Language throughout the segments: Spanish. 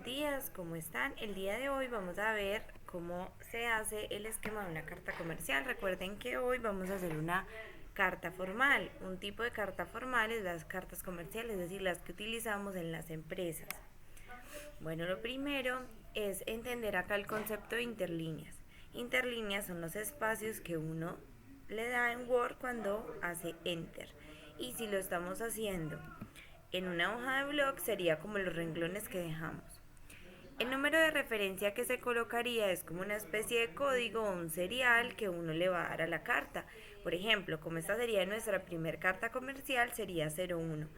días, ¿cómo están? El día de hoy vamos a ver cómo se hace el esquema de una carta comercial. Recuerden que hoy vamos a hacer una carta formal. Un tipo de carta formal es las cartas comerciales, es decir, las que utilizamos en las empresas. Bueno, lo primero es entender acá el concepto de interlíneas. Interlíneas son los espacios que uno le da en Word cuando hace Enter. Y si lo estamos haciendo en una hoja de blog sería como los renglones que dejamos. El número de referencia que se colocaría es como una especie de código o un serial que uno le va a dar a la carta. Por ejemplo, como esta sería nuestra primer carta comercial, sería 01.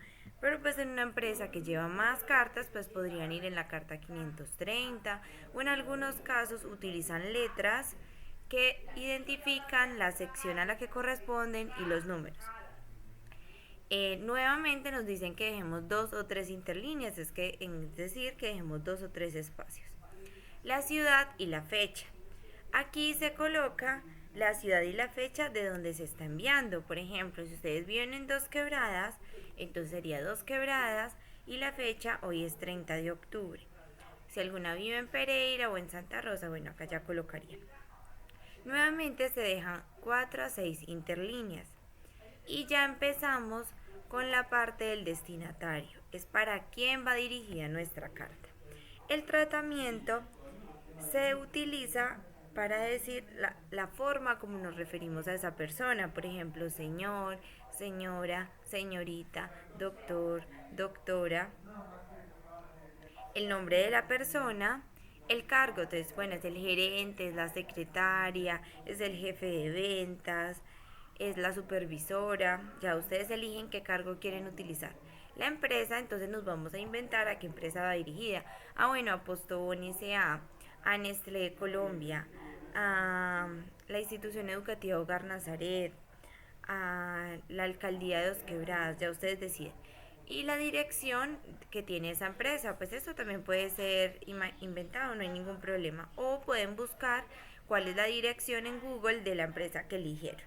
Pero pues en una empresa que lleva más cartas, pues podrían ir en la carta 530 o en algunos casos utilizan letras que identifican la sección a la que corresponden y los números. Nuevamente nos dicen que dejemos dos o tres interlíneas, es decir, que dejemos dos o tres espacios. La ciudad y la fecha. Aquí se coloca la ciudad y la fecha de donde se está enviando. Por ejemplo, si ustedes viven en Dos Quebradas, entonces sería Dos Quebradas y la fecha hoy es 30 de octubre. Si alguna vive en Pereira o en Santa Rosa, bueno, acá ya colocaría. Nuevamente se dejan 4 a 6 interlíneas. Y ya empezamos con la parte del destinatario. Es para quién va dirigida nuestra carta. El tratamiento se utiliza para decir la forma como nos referimos a esa persona. Por ejemplo, señor, señora, señorita, doctor, doctora. El nombre de la persona, el cargo, entonces, bueno, es el gerente, es la secretaria, es el jefe de ventas, es la supervisora, ya ustedes eligen qué cargo quieren utilizar. La empresa, entonces nos vamos a inventar a qué empresa va dirigida. Bueno, a Postobón S.A., a Nestlé Colombia, a la institución educativa Hogar Nazaret, a la alcaldía de Dos Quebradas, ya ustedes deciden. Y la dirección que tiene esa empresa, pues eso también puede ser inventado, no hay ningún problema. O pueden buscar cuál es la dirección en Google de la empresa que eligieron.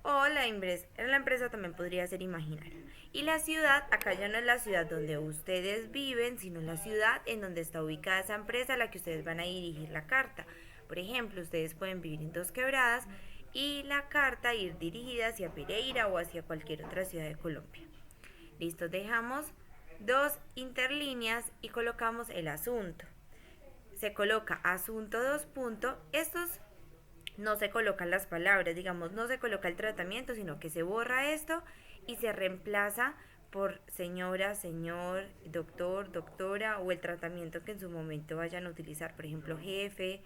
O la empresa también podría ser imaginaria. Y la ciudad, acá ya no es la ciudad donde ustedes viven, sino la ciudad en donde está ubicada esa empresa a la que ustedes van a dirigir la carta. Por ejemplo, ustedes pueden vivir en Dos Quebradas y la carta ir dirigida hacia Pereira o hacia cualquier otra ciudad de Colombia. Listo, dejamos dos interlíneas y colocamos el asunto. Se coloca asunto dos puntos. Estos no se colocan las palabras, digamos, no se coloca el tratamiento, sino que se borra esto y se reemplaza por señora, señor, doctor, doctora o el tratamiento que en su momento vayan a utilizar, por ejemplo, jefe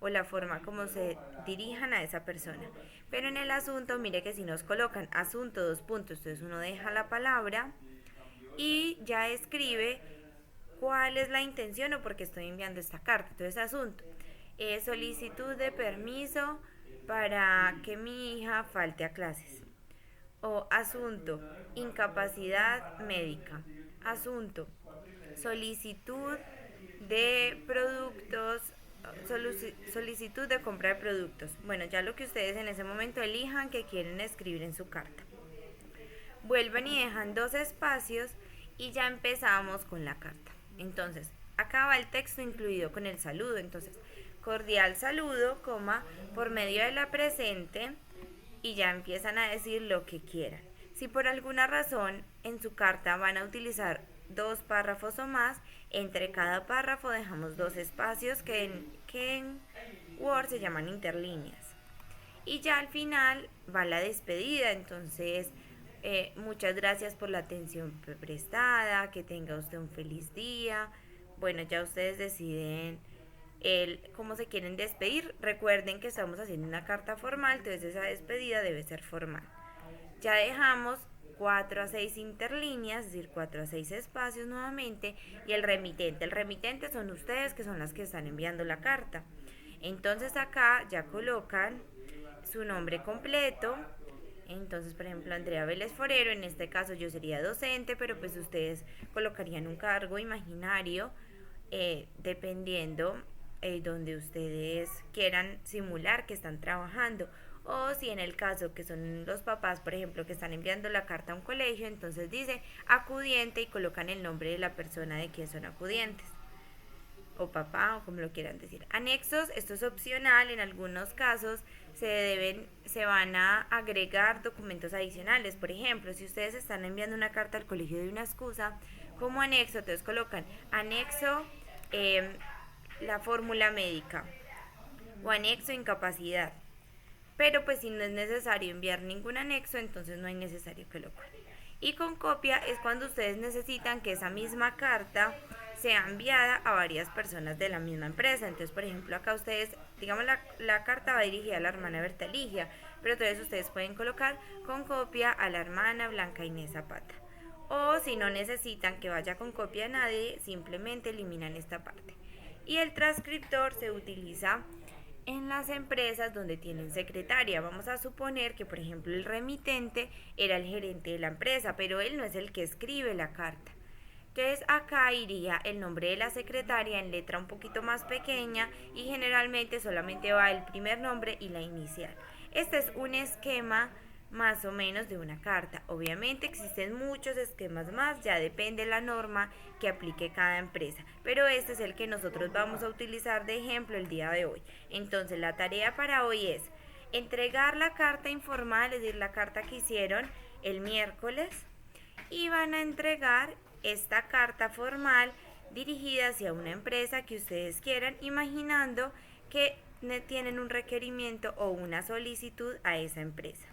o la forma como se dirijan a esa persona. Pero en el asunto, mire que si nos colocan asunto dos puntos, entonces uno deja la palabra y ya escribe cuál es la intención o por qué estoy enviando esta carta. Entonces, asunto, solicitud de permiso para que mi hija falte a clases. O asunto, incapacidad médica. Asunto, solicitud de productos, solicitud de compra de productos. Bueno, ya lo que ustedes en ese momento elijan que quieren escribir en su carta. Vuelven y dejan dos espacios y ya empezamos con la carta. Entonces, acá va el texto incluido con el saludo. Entonces, cordial saludo, coma, por medio de la presente y ya empiezan a decir lo que quieran. Si por alguna razón en su carta van a utilizar dos párrafos o más, entre cada párrafo dejamos dos espacios que en Word se llaman interlíneas. Y ya al final va la despedida, entonces muchas gracias por la atención prestada, que tenga usted un feliz día. Bueno, ya ustedes deciden cómo se quieren despedir. Recuerden que estamos haciendo una carta formal, entonces esa despedida debe ser formal. Ya dejamos 4 a 6 interlíneas, es decir, 4 a 6 espacios nuevamente, y el remitente. El remitente son ustedes, que son las que están enviando la carta. Entonces acá ya colocan su nombre completo. Entonces, por ejemplo, Andrea Vélez Forero, en este caso yo sería docente, pero pues ustedes colocarían un cargo imaginario dependiendo donde ustedes quieran simular que están trabajando. O si en el caso que son los papás, por ejemplo, que están enviando la carta a un colegio, entonces dice acudiente y colocan el nombre de la persona de quien son acudientes. o papá o como lo quieran decir. Anexos, esto es opcional, en algunos casos se van a agregar documentos adicionales. Por ejemplo, si ustedes están enviando una carta al colegio de una excusa, como anexo, entonces colocan anexo la fórmula médica o anexo incapacidad. Pero pues si no es necesario enviar ningún anexo, entonces no es necesario que lo coloquen. Y con copia es cuando ustedes necesitan que esa misma carta sea enviada a varias personas de la misma empresa. Entonces, por ejemplo, acá ustedes, digamos, la carta va dirigida a la hermana Berta Ligia, pero entonces ustedes pueden colocar con copia a la hermana Blanca Inés Zapata. O si no necesitan que vaya con copia a nadie, simplemente eliminan esta parte. Y el transcriptor se utiliza en las empresas donde tienen secretaria. Vamos a suponer que, por ejemplo, el remitente era el gerente de la empresa, pero él no es el que escribe la carta. Entonces acá iría el nombre de la secretaria en letra un poquito más pequeña y generalmente solamente va el primer nombre y la inicial. Este es un esquema más o menos de una carta. Obviamente existen muchos esquemas más, ya depende la norma que aplique cada empresa, pero este es el que nosotros vamos a utilizar de ejemplo el día de hoy. Entonces la tarea para hoy es entregar la carta informal, es decir, la carta que hicieron el miércoles, y van a entregar esta carta formal dirigida hacia una empresa que ustedes quieran, imaginando que tienen un requerimiento o una solicitud a esa empresa.